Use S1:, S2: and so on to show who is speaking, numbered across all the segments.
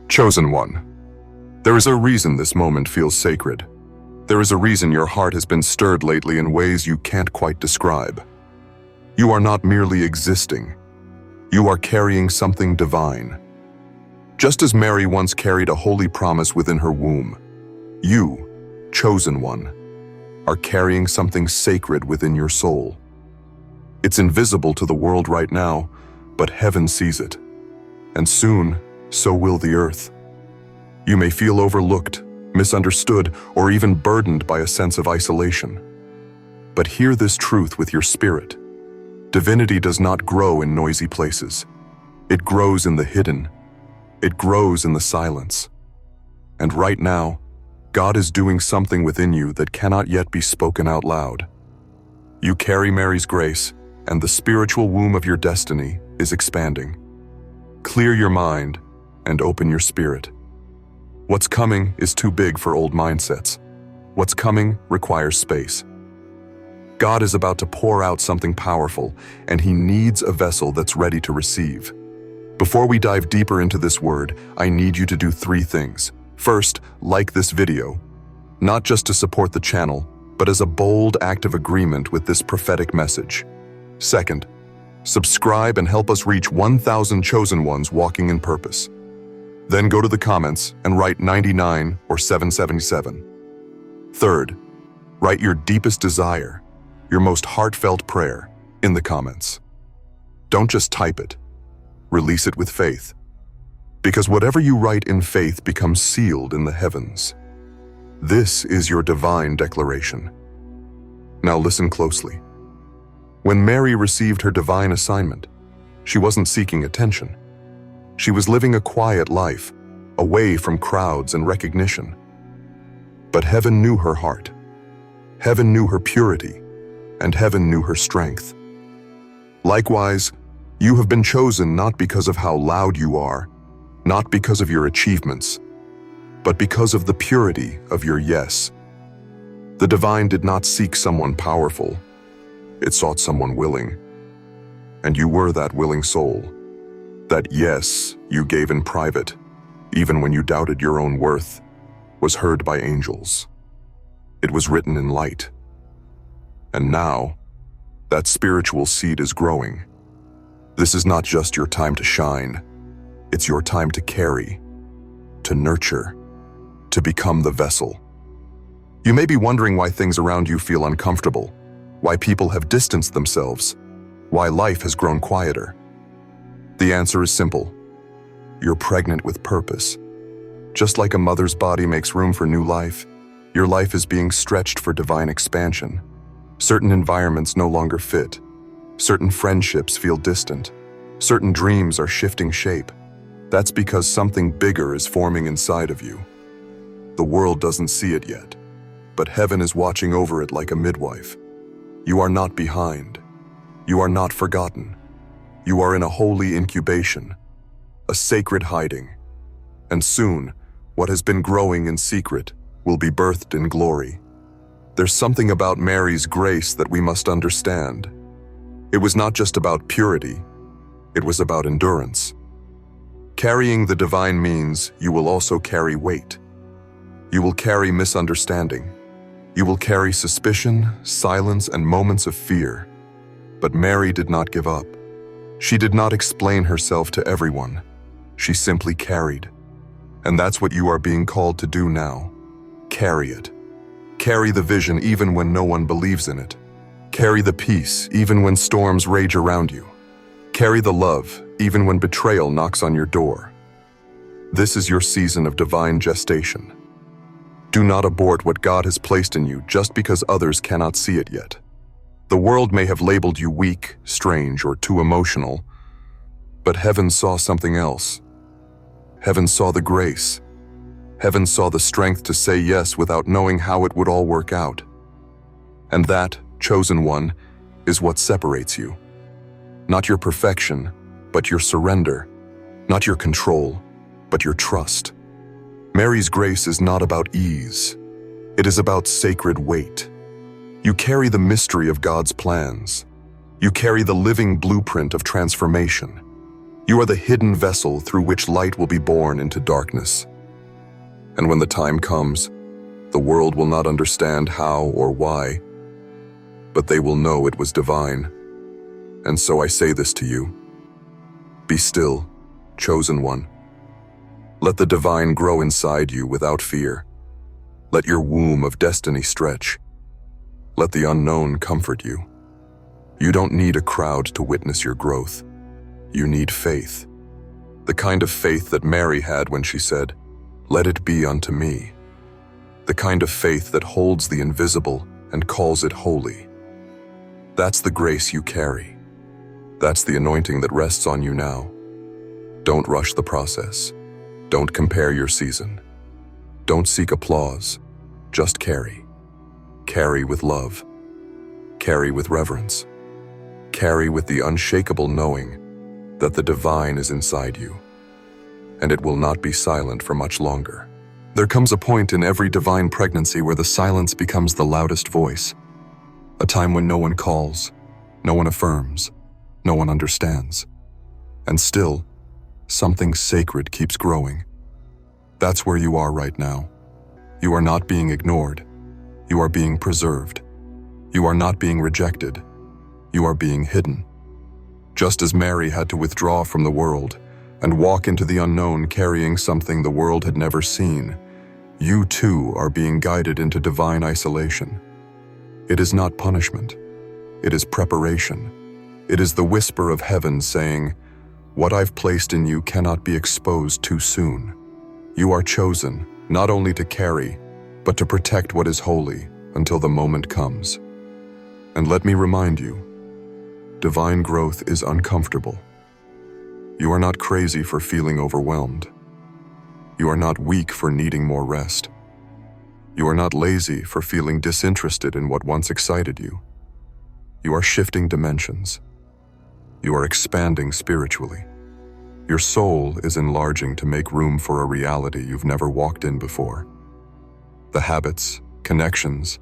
S1: Chosen one. There is a reason this moment feels sacred. There is a reason your heart has been stirred lately in ways you can't quite describe. You are not merely existing. You are carrying something divine. Just as Mary once carried a holy promise within her womb, you, chosen one, are carrying something sacred within your soul. It's invisible to the world right now, but heaven sees it. And soon, so will the earth. You may feel overlooked, misunderstood, or even burdened by a sense of isolation. But hear this truth with your spirit. Divinity does not grow in noisy places. It grows in the hidden. It grows in the silence. And right now, God is doing something within you that cannot yet be spoken out loud. You carry Mary's grace, and the spiritual womb of your destiny is expanding. Clear your mind and open your spirit. What's coming is too big for old mindsets. What's coming requires space. God is about to pour out something powerful, and He needs a vessel that's ready to receive. Before we dive deeper into this word, I need you to do 3 things. First, like this video, not just to support the channel, but as a bold act of agreement with this prophetic message. Second, subscribe and help us reach 1,000 chosen ones walking in purpose. Then go to the comments and write 99 or 777. Third, write your deepest desire, your most heartfelt prayer, in the comments. Don't just type it. Release it with faith. Because whatever you write in faith becomes sealed in the heavens. This is your divine declaration. Now listen closely. When Mary received her divine assignment, she wasn't seeking attention. She was living a quiet life, away from crowds and recognition. But heaven knew her heart. Heaven knew her purity, and heaven knew her strength. Likewise, you have been chosen not because of how loud you are, not because of your achievements, but because of the purity of your yes. The divine did not seek someone powerful. It sought someone willing. And you were that willing soul. That yes you gave in private, even when you doubted your own worth, was heard by angels. It was written in light. And now, that spiritual seed is growing. This is not just your time to shine. It's your time to carry, to nurture, to become the vessel. You may be wondering why things around you feel uncomfortable, why people have distanced themselves, why life has grown quieter. The answer is simple. You're pregnant with purpose. Just like a mother's body makes room for new life, your life is being stretched for divine expansion. Certain environments no longer fit. Certain friendships feel distant. Certain dreams are shifting shape. That's because something bigger is forming inside of you. The world doesn't see it yet, but heaven is watching over it like a midwife. You are not behind. You are not forgotten. You are in a holy incubation, a sacred hiding. And soon, what has been growing in secret will be birthed in glory. There's something about Mary's grace that we must understand. It was not just about purity, it was about endurance. Carrying the divine means you will also carry weight. You will carry misunderstanding. You will carry suspicion, silence, and moments of fear. But Mary did not give up. She did not explain herself to everyone. She simply carried. And that's what you are being called to do now. Carry it. Carry the vision even when no one believes in it. Carry the peace even when storms rage around you. Carry the love even when betrayal knocks on your door. This is your season of divine gestation. Do not abort what God has placed in you just because others cannot see it yet. The world may have labeled you weak, strange, or too emotional, but heaven saw something else. Heaven saw the grace. Heaven saw the strength to say yes without knowing how it would all work out. And that, chosen one, is what separates you. Not your perfection, but your surrender. Not your control, but your trust. Mary's grace is not about ease. It is about sacred weight. You carry the mystery of God's plans. You carry the living blueprint of transformation. You are the hidden vessel through which light will be born into darkness. And when the time comes, the world will not understand how or why, but they will know it was divine. And so I say this to you. Be still, chosen one. Let the divine grow inside you without fear. Let your womb of destiny stretch. Let the unknown comfort you. You don't need a crowd to witness your growth. You need faith. The kind of faith that Mary had when she said, "Let it be unto me." The kind of faith that holds the invisible and calls it holy. That's the grace you carry. That's the anointing that rests on you now. Don't rush the process. Don't compare your season. Don't seek applause. Just carry. Carry with love. Carry with reverence. Carry with the unshakable knowing that the divine is inside you, and it will not be silent for much longer. There comes a point in every divine pregnancy where the silence becomes the loudest voice, a time when no one calls, no one affirms, no one understands, and still, something sacred keeps growing. That's where you are right now. You are not being ignored. You are being preserved. You are not being rejected. You are being hidden. Just as Mary had to withdraw from the world and walk into the unknown carrying something the world had never seen, you too are being guided into divine isolation. It is not punishment. It is preparation. It is the whisper of heaven saying, "What I've placed in you cannot be exposed too soon." You are chosen, not only to carry, but to protect what is holy until the moment comes. And let me remind you, divine growth is uncomfortable. You are not crazy for feeling overwhelmed. You are not weak for needing more rest. You are not lazy for feeling disinterested in what once excited you. You are shifting dimensions. You are expanding spiritually. Your soul is enlarging to make room for a reality you've never walked in before. The habits, connections,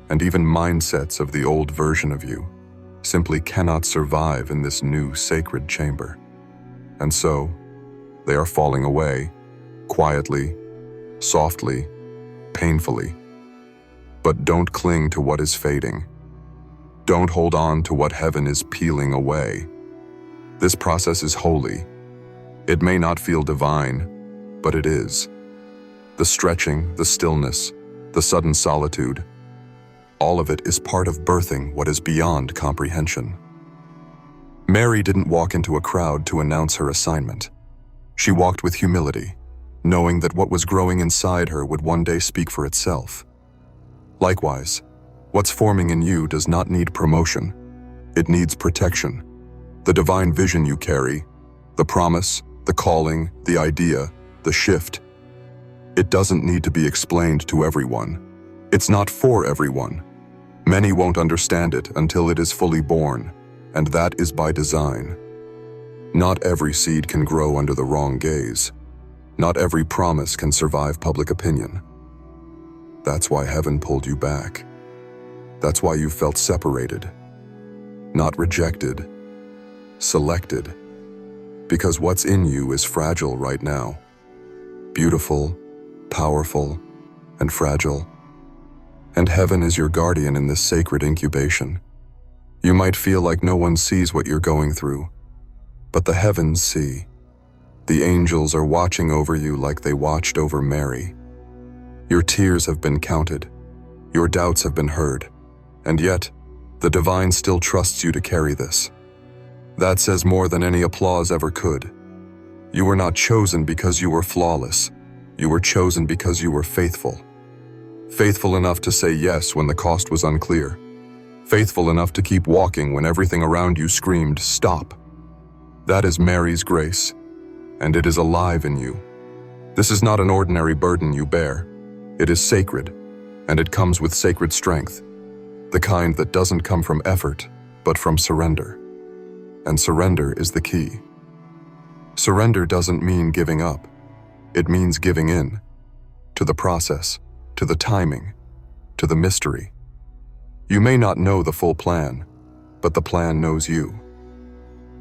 S1: and even mindsets of the old version of you simply cannot survive in this new sacred chamber. And so, they are falling away, quietly, softly, painfully. But don't cling to what is fading. Don't hold on to what heaven is peeling away. This process is holy. It may not feel divine, but it is. The stretching, the stillness, the sudden solitude, all of it is part of birthing what is beyond comprehension. Mary didn't walk into a crowd to announce her assignment. She walked with humility, knowing that what was growing inside her would one day speak for itself. Likewise, what's forming in you does not need promotion. It needs protection. The divine vision you carry, the promise, the calling, the idea, the shift, it doesn't need to be explained to everyone. It's not for everyone. Many won't understand it until it is fully born, and that is by design. Not every seed can grow under the wrong gaze. Not every promise can survive public opinion. That's why heaven pulled you back. That's why you felt separated, not rejected, selected. Because what's in you is fragile right now. Beautiful, powerful, and fragile. And heaven is your guardian in this sacred incubation. You might feel like no one sees what you're going through, but the heavens see. The angels are watching over you like they watched over Mary. Your tears have been counted. Your doubts have been heard. And yet, the divine still trusts you to carry this. That says more than any applause ever could. You were not chosen because you were flawless. You were chosen because you were faithful. Faithful enough to say yes when the cost was unclear. Faithful enough to keep walking when everything around you screamed, "Stop." That is Mary's grace, and it is alive in you. This is not an ordinary burden you bear. It is sacred, and it comes with sacred strength, the kind that doesn't come from effort, but from surrender. And surrender is the key. Surrender doesn't mean giving up. It means giving in to the process, to the timing, to the mystery. You may not know the full plan, but the plan knows you.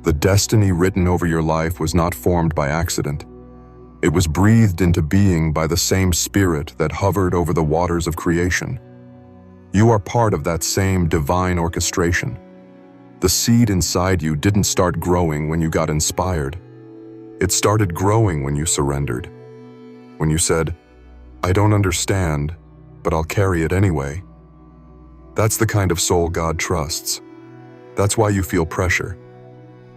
S1: The destiny written over your life was not formed by accident. It was breathed into being by the same spirit that hovered over the waters of creation. You are part of that same divine orchestration. The seed inside you didn't start growing when you got inspired. It started growing when you surrendered. When you said, "I don't understand, but I'll carry it anyway." That's the kind of soul God trusts. That's why you feel pressure.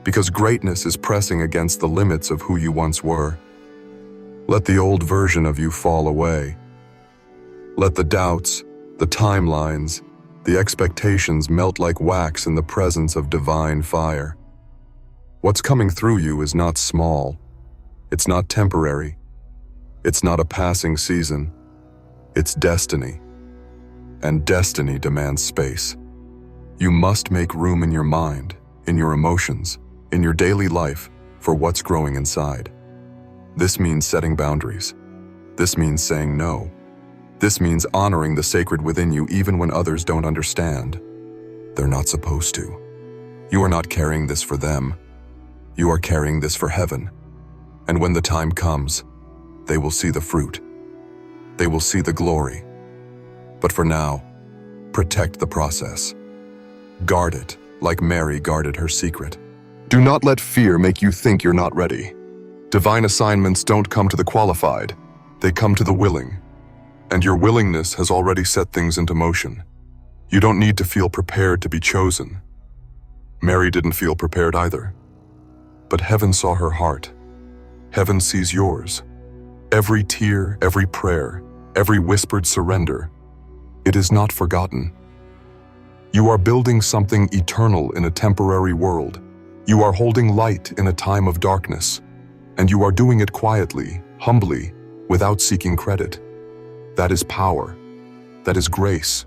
S1: Because greatness is pressing against the limits of who you once were. Let the old version of you fall away. Let the doubts, the timelines, the expectations melt like wax in the presence of divine fire. What's coming through you is not small. It's not temporary. It's not a passing season. It's destiny. And destiny demands space. You must make room in your mind, in your emotions, in your daily life for what's growing inside. This means setting boundaries. This means saying no. This means honoring the sacred within you even when others don't understand. They're not supposed to. You are not carrying this for them. You are carrying this for heaven. And when the time comes, they will see the fruit. They will see the glory. But for now, protect the process. Guard it like Mary guarded her secret. Do not let fear make you think you're not ready. Divine assignments don't come to the qualified. They come to the willing. And your willingness has already set things into motion. You don't need to feel prepared to be chosen. Mary didn't feel prepared either. But heaven saw her heart. Heaven sees yours. Every tear, every prayer, every whispered surrender. It is not forgotten. You are building something eternal in a temporary world. You are holding light in a time of darkness. And you are doing it quietly, humbly, without seeking credit. That is power. That is grace.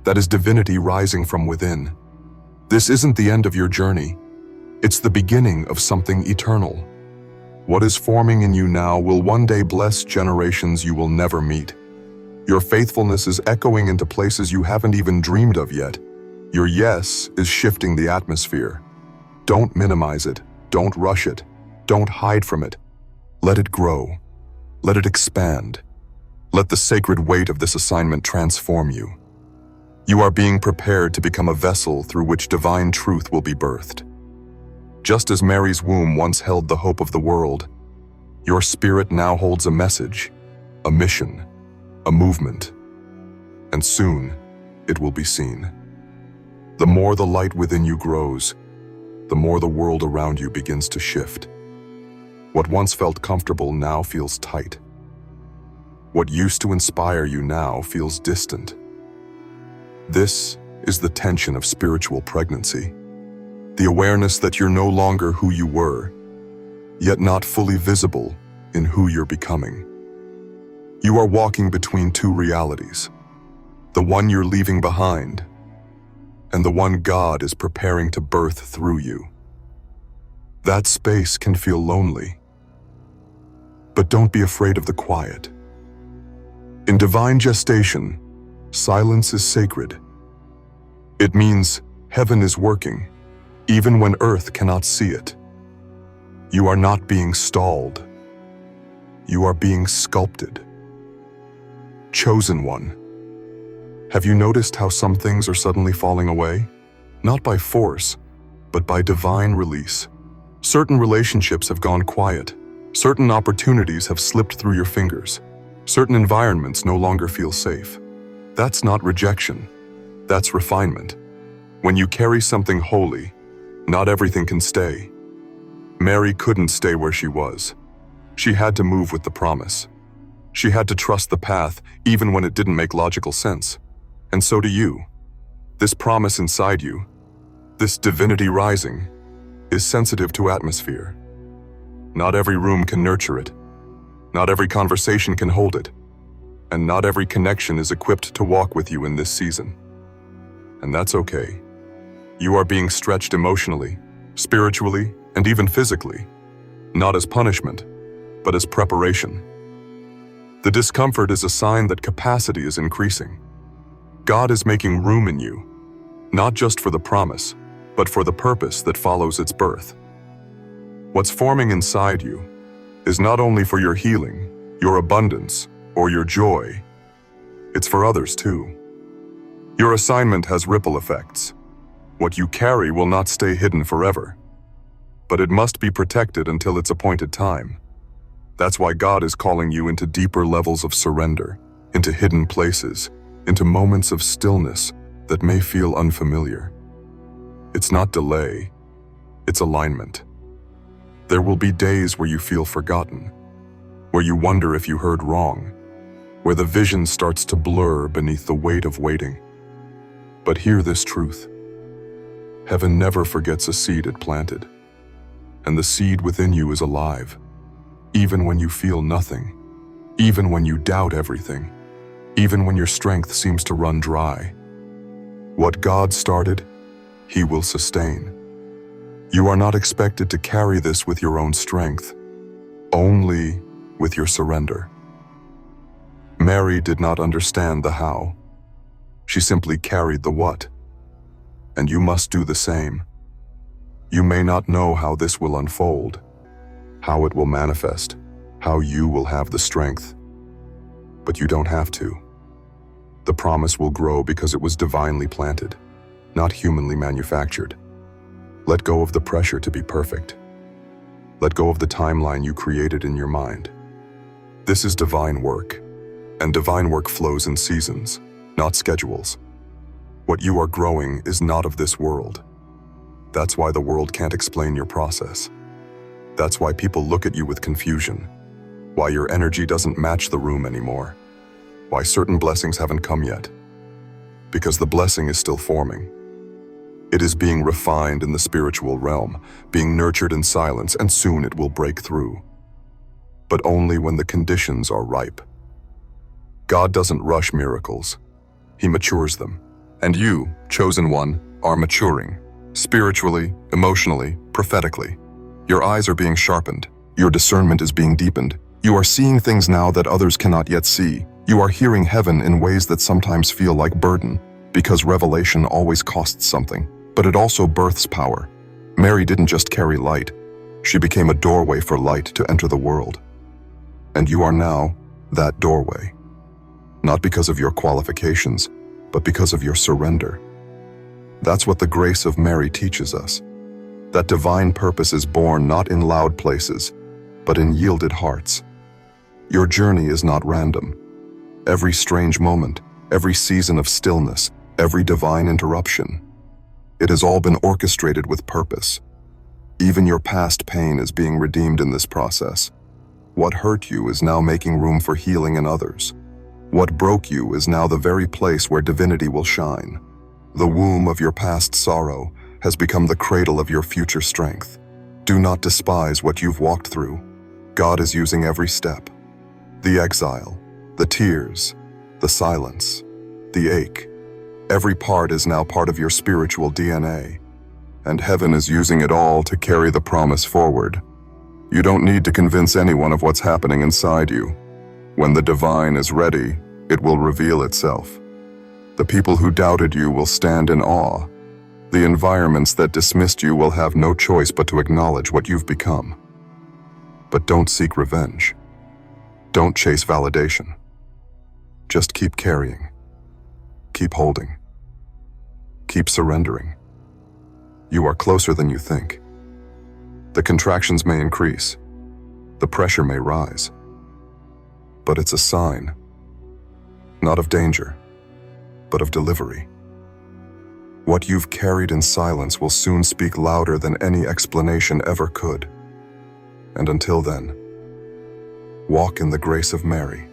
S1: That is divinity rising from within. This isn't the end of your journey. It's the beginning of something eternal. What is forming in you now will one day bless generations you will never meet. Your faithfulness is echoing into places you haven't even dreamed of yet. Your yes is shifting the atmosphere. Don't minimize it. Don't rush it. Don't hide from it. Let it grow. Let it expand. Let the sacred weight of this assignment transform you. You are being prepared to become a vessel through which divine truth will be birthed. Just as Mary's womb once held the hope of the world, your spirit now holds a message, a mission, a movement, and soon it will be seen. The more the light within you grows, the more the world around you begins to shift. What once felt comfortable now feels tight. What used to inspire you now feels distant. This is the tension of spiritual pregnancy. The awareness that you're no longer who you were, yet not fully visible in who you're becoming. You are walking between two realities, the one you're leaving behind, and the one God is preparing to birth through you. That space can feel lonely, but don't be afraid of the quiet. In divine gestation, silence is sacred. It means heaven is working, even when earth cannot see it. You are not being stalled. You are being sculpted. Chosen one. Have you noticed how some things are suddenly falling away? Not by force, but by divine release. Certain relationships have gone quiet. Certain opportunities have slipped through your fingers. Certain environments no longer feel safe. That's not rejection. That's refinement. When you carry something holy, not everything can stay. Mary couldn't stay where she was. She had to move with the promise. She had to trust the path even when it didn't make logical sense. And so do you. This promise inside you, this divinity rising, is sensitive to atmosphere. Not every room can nurture it. Not every conversation can hold it. And not every connection is equipped to walk with you in this season. And that's okay. You are being stretched emotionally, spiritually, and even physically, not as punishment, but as preparation. The discomfort is a sign that capacity is increasing. God is making room in you, not just for the promise, but for the purpose that follows its birth. What's forming inside you is not only for your healing, your abundance, or your joy, it's for others too. Your assignment has ripple effects. What you carry will not stay hidden forever, but it must be protected until its appointed time. That's why God is calling you into deeper levels of surrender, into hidden places, into moments of stillness that may feel unfamiliar. It's not delay, it's alignment. There will be days where you feel forgotten, where you wonder if you heard wrong, where the vision starts to blur beneath the weight of waiting. But hear this truth. Heaven never forgets a seed it planted, and the seed within you is alive, even when you feel nothing, even when you doubt everything, even when your strength seems to run dry. What God started, He will sustain. You are not expected to carry this with your own strength, only with your surrender. Mary did not understand the how. She simply carried the what. And you must do the same. You may not know how this will unfold, how it will manifest, how you will have the strength. But you don't have to. The promise will grow because it was divinely planted, not humanly manufactured. Let go of the pressure to be perfect. Let go of the timeline you created in your mind. This is divine work, and divine work flows in seasons, not schedules. What you are growing is not of this world. That's why the world can't explain your process. That's why people look at you with confusion, why your energy doesn't match the room anymore, why certain blessings haven't come yet. Because the blessing is still forming. It is being refined in the spiritual realm, being nurtured in silence, and soon it will break through. But only when the conditions are ripe. God doesn't rush miracles. He matures them. And you, chosen one, are maturing. Spiritually, emotionally, prophetically. Your eyes are being sharpened. Your discernment is being deepened. You are seeing things now that others cannot yet see. You are hearing heaven in ways that sometimes feel like burden, because revelation always costs something. But it also births power. Mary didn't just carry light. She became a doorway for light to enter the world. And you are now that doorway. Not because of your qualifications, but because of your surrender. That's what the grace of Mary teaches us. That divine purpose is born not in loud places, but in yielded hearts. Your journey is not random. Every strange moment, every season of stillness, every divine interruption, it has all been orchestrated with purpose. Even your past pain is being redeemed in this process. What hurt you is now making room for healing in others. What broke you is now the very place where divinity will shine. The womb of your past sorrow has become the cradle of your future strength. Do not despise what you've walked through. God is using every step. The exile, the tears, the silence, the ache. Every part is now part of your spiritual DNA, and heaven is using it all to carry the promise forward. You don't need to convince anyone of what's happening inside you. When the divine is ready, it will reveal itself. The people who doubted you will stand in awe. The environments that dismissed you will have no choice but to acknowledge what you've become. But don't seek revenge. Don't chase validation. Just keep carrying. Keep holding. Keep surrendering. You are closer than you think. The contractions may increase. The pressure may rise. But it's a sign, not of danger, but of delivery. What you've carried in silence will soon speak louder than any explanation ever could. And until then, walk in the grace of Mary.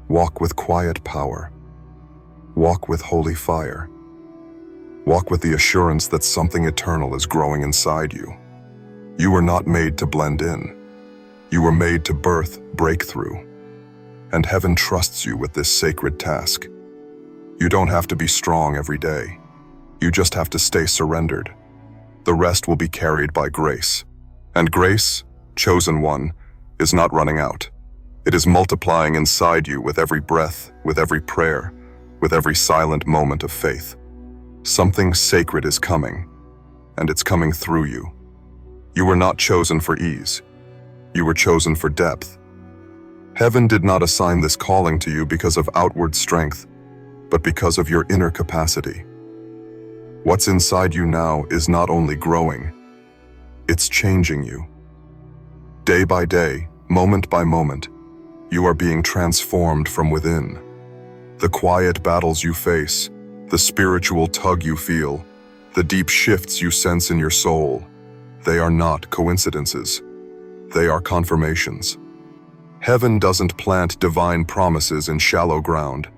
S1: Walk with quiet power. Walk with holy fire. Walk with the assurance that something eternal is growing inside you. You were not made to blend in. You were made to birth breakthrough. And heaven trusts you with this sacred task. You don't have to be strong every day. You just have to stay surrendered. The rest will be carried by grace. And grace, chosen one, is not running out. It is multiplying inside you with every breath, with every prayer, with every silent moment of faith. Something sacred is coming, and it's coming through you. You were not chosen for ease. You were chosen for depth. Heaven did not assign this calling to you because of outward strength, but because of your inner capacity. What's inside you now is not only growing, it's changing you. Day by day, moment by moment, you are being transformed from within. The quiet battles you face, the spiritual tug you feel, the deep shifts you sense in your soul, they are not coincidences. They are confirmations. Heaven doesn't plant divine promises in shallow ground,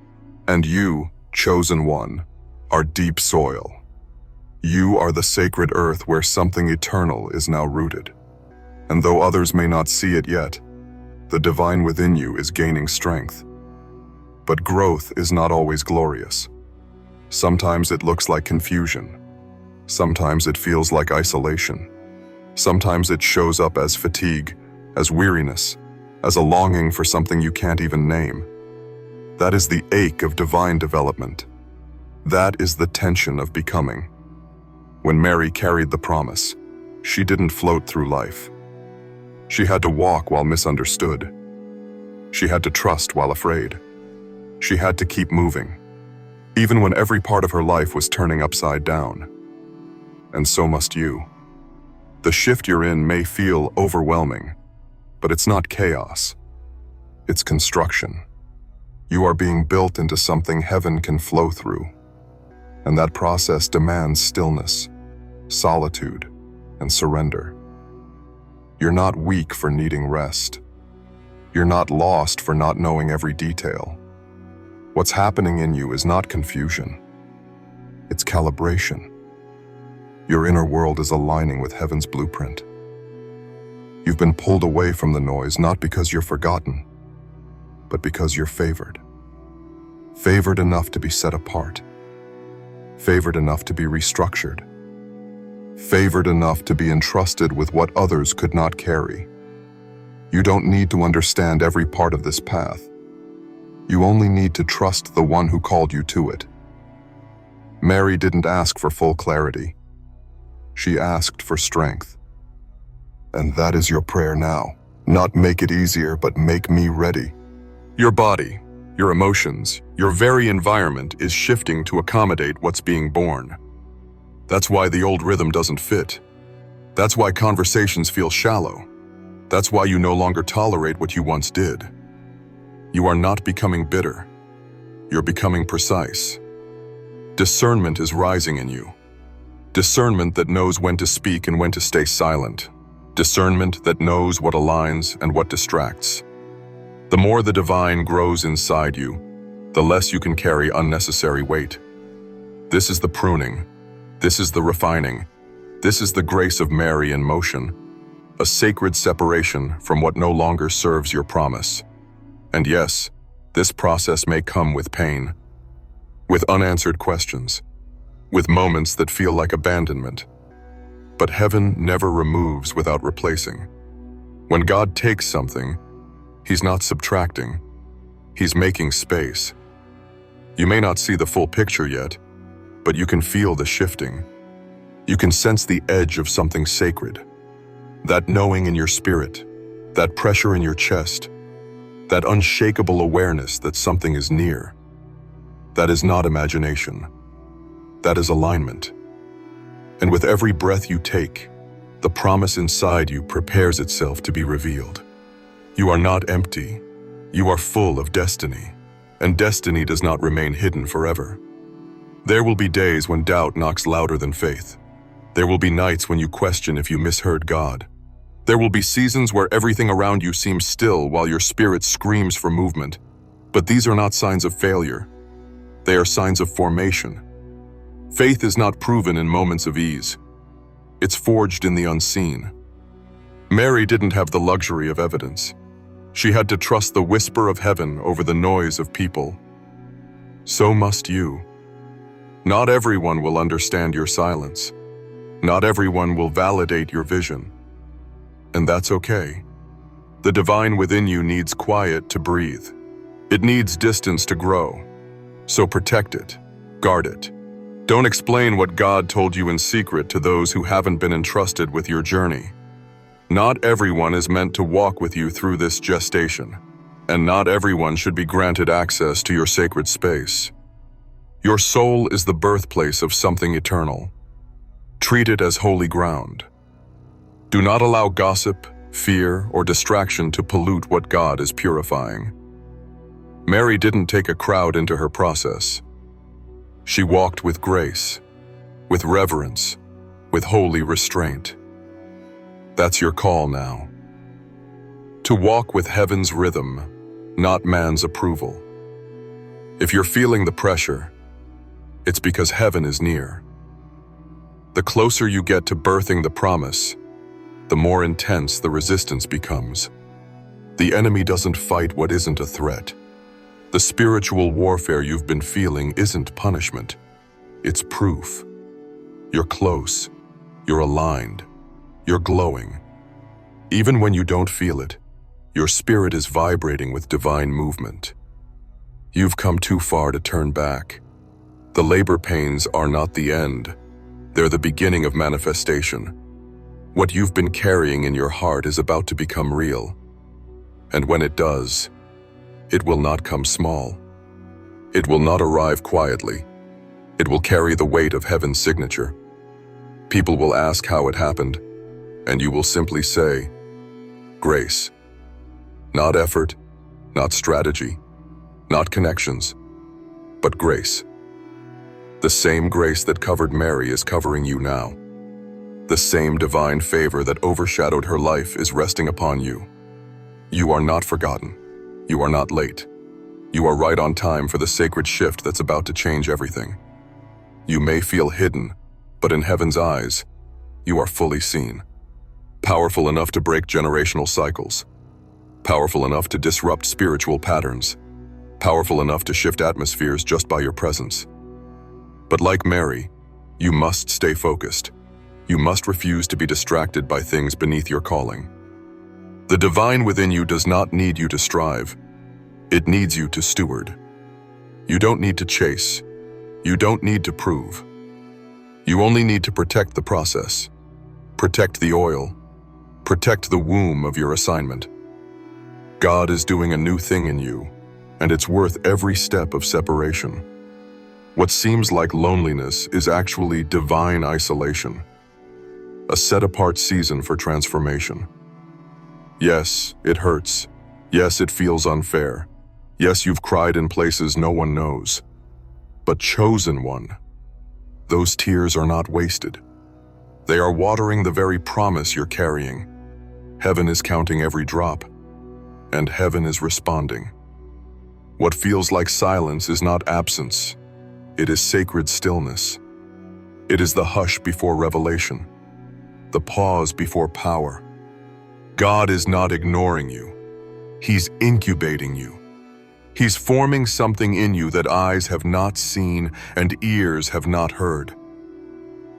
S1: and you, chosen one, are deep soil. You are the sacred earth where something eternal is now rooted. And though others may not see it yet, the divine within you is gaining strength. But growth is not always glorious. Sometimes it looks like confusion. Sometimes it feels like isolation. Sometimes it shows up as fatigue, as weariness, as a longing for something you can't even name. That is the ache of divine development. That is the tension of becoming. When Mary carried the promise, she didn't float through life. She had to walk while misunderstood. She had to trust while afraid. She had to keep moving, even when every part of her life was turning upside down. And so must you. The shift you're in may feel overwhelming, but it's not chaos. It's construction. You are being built into something heaven can flow through. And that process demands stillness, solitude, and surrender. You're not weak for needing rest. You're not lost for not knowing every detail. What's happening in you is not confusion. It's calibration. Your inner world is aligning with heaven's blueprint. You've been pulled away from the noise not because you're forgotten, but because you're favored. Favored enough to be set apart. Favored enough to be restructured. Favored enough to be entrusted with what others could not carry. You don't need to understand every part of this path. You only need to trust the one who called you to it. Mary didn't ask for full clarity. She asked for strength. And that is your prayer now. Not make it easier, but make me ready. Your body, your emotions, your very environment is shifting to accommodate what's being born. That's why the old rhythm doesn't fit. That's why conversations feel shallow. That's why you no longer tolerate what you once did. You are not becoming bitter. You're becoming precise. Discernment is rising in you. Discernment that knows when to speak and when to stay silent. Discernment that knows what aligns and what distracts. The more the divine grows inside you, the less you can carry unnecessary weight. This is the pruning. This is the refining. This is the grace of Mary in motion, a sacred separation from what no longer serves your promise. And yes, this process may come with pain, with unanswered questions, with moments that feel like abandonment. But heaven never removes without replacing. When God takes something, He's not subtracting, He's making space. You may not see the full picture yet, but you can feel the shifting. You can sense the edge of something sacred. That knowing in your spirit, that pressure in your chest, that unshakable awareness that something is near. That is not imagination. That is alignment. And with every breath you take, the promise inside you prepares itself to be revealed. You are not empty. You are full of destiny. And destiny does not remain hidden forever. There will be days when doubt knocks louder than faith. There will be nights when you question if you misheard God. There will be seasons where everything around you seems still while your spirit screams for movement. But these are not signs of failure. They are signs of formation. Faith is not proven in moments of ease. It's forged in the unseen. Mary didn't have the luxury of evidence. She had to trust the whisper of heaven over the noise of people. So must you. Not everyone will understand your silence. Not everyone will validate your vision. And that's okay. The divine within you needs quiet to breathe. It needs distance to grow. So protect it, guard it, Don't explain what God told you in secret to those who haven't been entrusted with your journey. Not everyone is meant to walk with you through this gestation, and not everyone should be granted access to your sacred space. Your soul is the birthplace of something eternal. Treat it as holy ground. Do not allow gossip, fear, or distraction to pollute what God is purifying. Mary didn't take a crowd into her process. She walked with grace, with reverence, with holy restraint. That's your call now. To walk with heaven's rhythm, not man's approval. If you're feeling the pressure, it's because heaven is near. The closer you get to birthing the promise, the more intense the resistance becomes. The enemy doesn't fight what isn't a threat. The spiritual warfare you've been feeling isn't punishment. It's proof. You're close. You're aligned. You're glowing. Even when you don't feel it, your spirit is vibrating with divine movement. You've come too far to turn back. The labor pains are not the end. They're the beginning of manifestation. What you've been carrying in your heart is about to become real. And when it does, it will not come small. It will not arrive quietly. It will carry the weight of heaven's signature. People will ask how it happened, and you will simply say, grace. Not effort, not strategy, not connections, but grace. The same grace that covered Mary is covering you now. The same divine favor that overshadowed her life is resting upon you. You are not forgotten. You are not late. You are right on time for the sacred shift that's about to change everything. You may feel hidden, but in heaven's eyes, you are fully seen. Powerful enough to break generational cycles. Powerful enough to disrupt spiritual patterns. Powerful enough to shift atmospheres just by your presence. But like Mary, you must stay focused. You must refuse to be distracted by things beneath your calling. The divine within you does not need you to strive. It needs you to steward. You don't need to chase. You don't need to prove. You only need to protect the process. Protect the oil. Protect the womb of your assignment. God is doing a new thing in you, and it's worth every step of separation. What seems like loneliness is actually divine isolation. A set-apart season for transformation. Yes, it hurts. Yes, it feels unfair. Yes, you've cried in places no one knows. But chosen one, those tears are not wasted. They are watering the very promise you're carrying. Heaven is counting every drop, and heaven is responding. What feels like silence is not absence. It is sacred stillness. It is the hush before revelation, the pause before power. God is not ignoring you. He's incubating you. He's forming something in you that eyes have not seen and ears have not heard.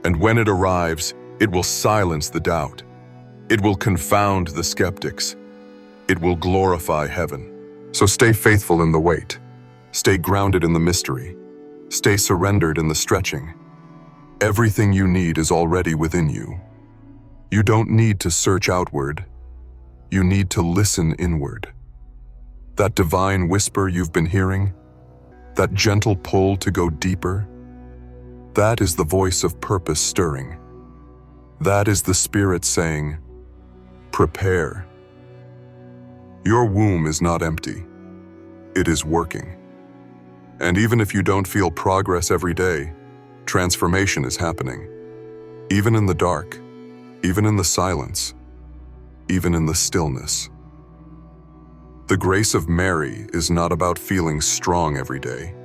S1: And when it arrives, it will silence the doubt. It will confound the skeptics. It will glorify heaven. So stay faithful in the wait. Stay grounded in the mystery. Stay surrendered in the stretching. Everything you need is already within you. You don't need to search outward. You need to listen inward. That divine whisper you've been hearing, that gentle pull to go deeper, that is the voice of purpose stirring. That is the Spirit saying, prepare. Your womb is not empty. It is working. And even if you don't feel progress every day, transformation is happening. Even in the dark, even in the silence, even in the stillness. The grace of Mary is not about feeling strong every day.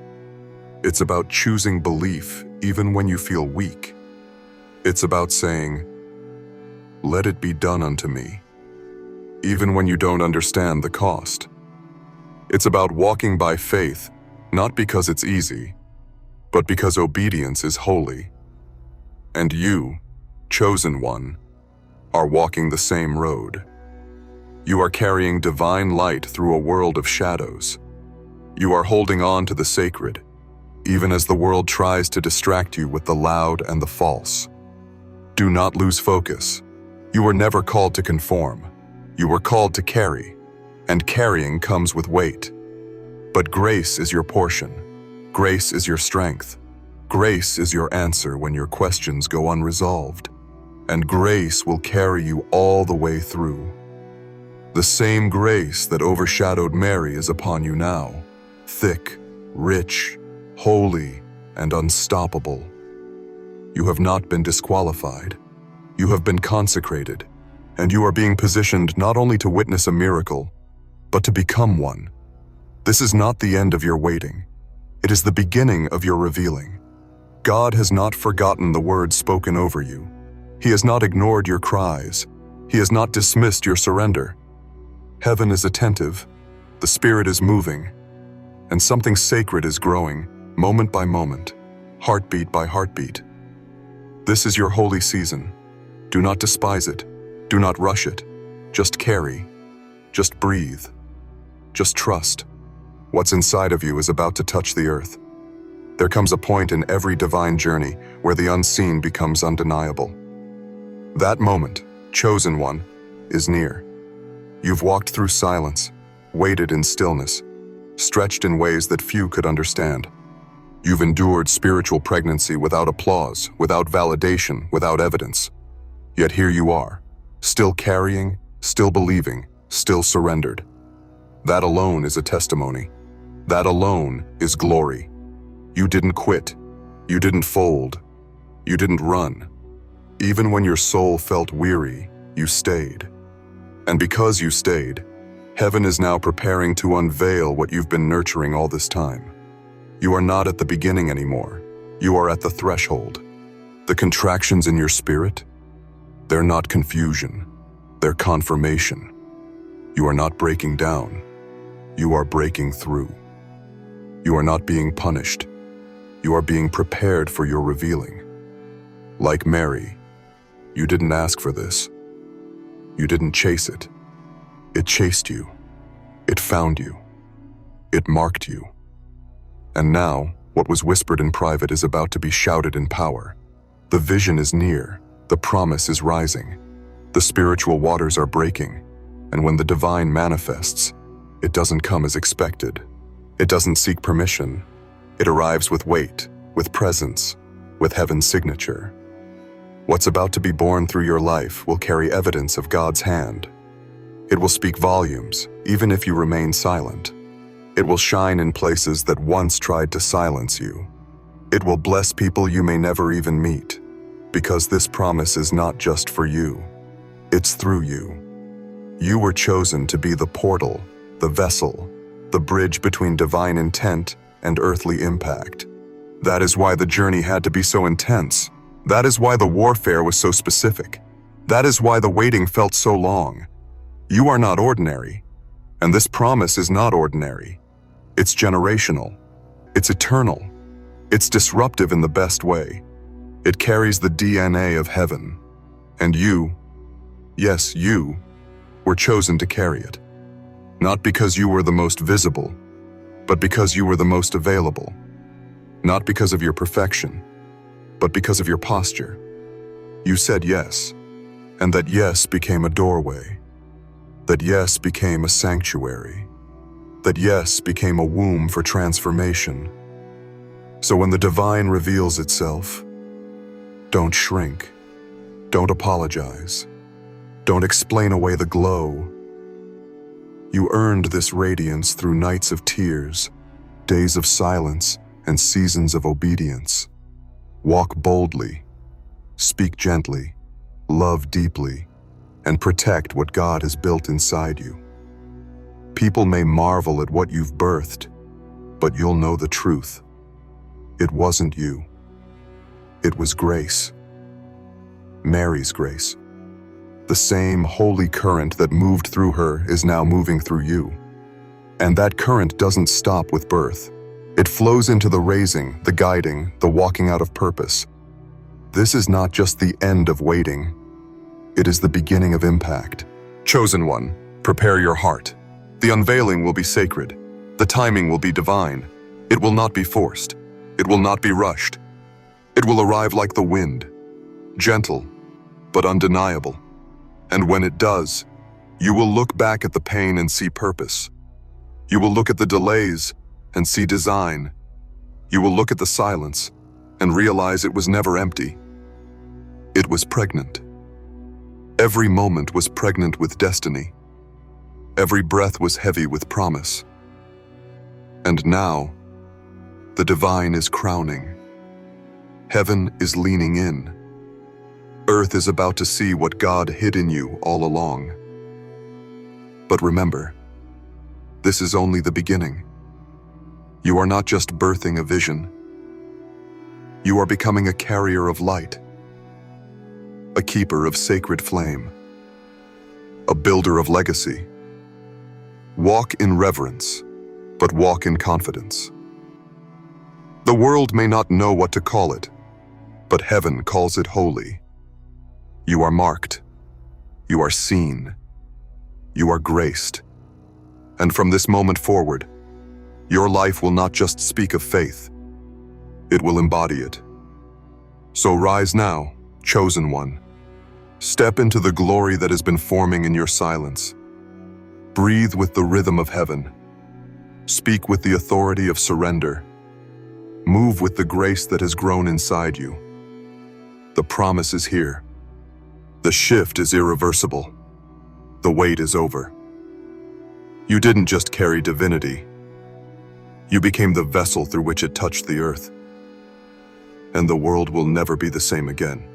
S1: It's about choosing belief even when you feel weak. It's about saying, let it be done unto me, even when you don't understand the cost. It's about walking by faith, not because it's easy, but because obedience is holy. And you, chosen one, are walking the same road. You are carrying divine light through a world of shadows. You are holding on to the sacred, even as the world tries to distract you with the loud and the false. Do not lose focus. You were never called to conform. You were called to carry, and carrying comes with weight. But grace is your portion. Grace is your strength. Grace is your answer when your questions go unresolved. And grace will carry you all the way through. The same grace that overshadowed Mary is upon you now, thick, rich, holy, and unstoppable. You have not been disqualified. You have been consecrated, and you are being positioned not only to witness a miracle, but to become one. This is not the end of your waiting. It is the beginning of your revealing. God has not forgotten the words spoken over you. He has not ignored your cries. He has not dismissed your surrender. Heaven is attentive, the Spirit is moving, and something sacred is growing, moment by moment, heartbeat by heartbeat. This is your holy season. Do not despise it. Do not rush it. Just carry. Just breathe. Just trust. What's inside of you is about to touch the earth. There comes a point in every divine journey where the unseen becomes undeniable. That moment, chosen one, is near. You've walked through silence, waited in stillness, stretched in ways that few could understand. You've endured spiritual pregnancy without applause, without validation, without evidence. Yet here you are, still carrying, still believing, still surrendered. That alone is a testimony. That alone is glory. You didn't quit. You didn't fold. You didn't run. Even when your soul felt weary, you stayed. And because you stayed, heaven is now preparing to unveil what you've been nurturing all this time. You are not at the beginning anymore. You are at the threshold. The contractions in your spirit, they're not confusion. They're confirmation. You are not breaking down. You are breaking through. You are not being punished. You are being prepared for your revealing. Like Mary, you didn't ask for this. You didn't chase it. It chased you. It found you. It marked you. And now, what was whispered in private is about to be shouted in power. The vision is near. The promise is rising. The spiritual waters are breaking. And when the divine manifests, it doesn't come as expected. It doesn't seek permission. It arrives with weight, with presence, with heaven's signature. What's about to be born through your life will carry evidence of God's hand. It will speak volumes, even if you remain silent. It will shine in places that once tried to silence you. It will bless people you may never even meet, because this promise is not just for you. It's through you. You were chosen to be the portal, the vessel, the bridge between divine intent and earthly impact. That is why the journey had to be so intense. That is why the warfare was so specific. That is why the waiting felt so long. You are not ordinary, and this promise is not ordinary. It's generational. It's eternal. It's disruptive in the best way. It carries the DNA of heaven. And you, yes, you, were chosen to carry it. Not because you were the most visible, but because you were the most available. Not because of your perfection, but because of your posture. You said yes, and that yes became a doorway. That yes became a sanctuary. That yes became a womb for transformation. So when the divine reveals itself, don't shrink. Don't apologize. Don't explain away the glow. You earned this radiance through nights of tears, days of silence, and seasons of obedience. Walk boldly, speak gently, love deeply, and protect what God has built inside you. People may marvel at what you've birthed, but you'll know the truth. It wasn't you. It was grace. Mary's grace. The same holy current that moved through her is now moving through you. And that current doesn't stop with birth. It flows into the raising, the guiding, the walking out of purpose. This is not just the end of waiting. It is the beginning of impact. Chosen one, prepare your heart. The unveiling will be sacred. The timing will be divine. It will not be forced. It will not be rushed. It will arrive like the wind, gentle, but undeniable. And when it does, you will look back at the pain and see purpose. You will look at the delays and see design. You will look at the silence and realize it was never empty. It was pregnant. Every moment was pregnant with destiny. Every breath was heavy with promise. And now, the divine is crowning. Heaven is leaning in. Earth is about to see what God hid in you all along. But remember, this is only the beginning. You are not just birthing a vision. You are becoming a carrier of light, a keeper of sacred flame, a builder of legacy. Walk in reverence, but walk in confidence. The world may not know what to call it, but heaven calls it holy. You are marked. You are seen. You are graced. And from this moment forward, your life will not just speak of faith, it will embody it. So rise now, chosen one. Step into the glory that has been forming in your silence. Breathe with the rhythm of heaven. Speak with the authority of surrender. Move with the grace that has grown inside you. The promise is here. The shift is irreversible. The wait is over. You didn't just carry divinity. You became the vessel through which it touched the earth. And the world will never be the same again.